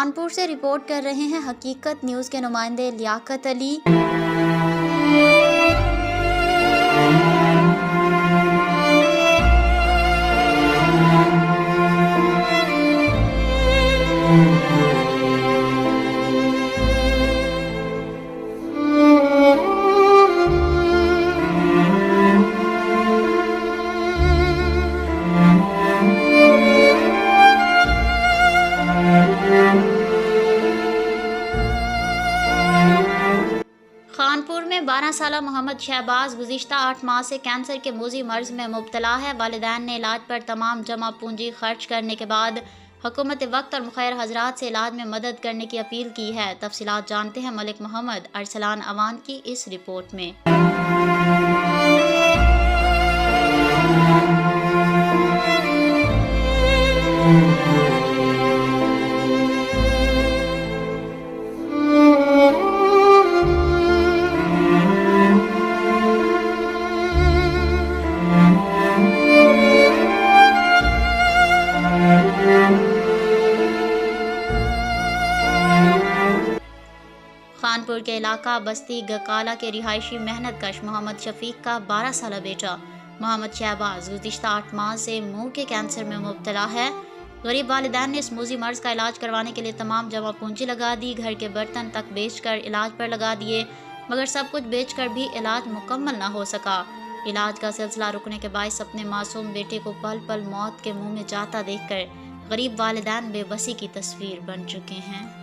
خانپور سے رپورٹ کر رہے ہیں حقیقت نیوز کے نمائندے لیاقت علی۔ خانپور میں 12 سالہ محمد شہباز گزشتہ 8 ماہ سے کینسر کے موذی مرض میں مبتلا ہے۔ والدین نے علاج پر تمام جمع پونجی خرچ کرنے کے بعد حکومت وقت اور مخیر حضرات سے علاج میں مدد کرنے کی اپیل کی ہے۔ تفصیلات جانتے ہیں ملک محمد ارسلان اوان کی اس رپورٹ میں۔ خانپور کے علاقہ بستی گکالا کے رہائشی محنت کش محمد شفیق کا 12 سالہ بیٹا محمد شہباز گزشتہ 8 ماہ سے منہ کے کینسر میں مبتلا ہے۔ غریب والدین نے اس موذی مرض کا علاج کروانے کے لیے تمام جمع پونجی لگا دی، گھر کے برتن تک بیچ کر علاج پر لگا دیے، مگر سب کچھ بیچ کر بھی علاج مکمل نہ ہو سکا۔ علاج کا سلسلہ رکنے کے باعث اپنے معصوم بیٹے کو پل پل موت کے منہ میں جاتا دیکھ کر غریب والدین بے بسی کی تصویر بن چکے ہیں۔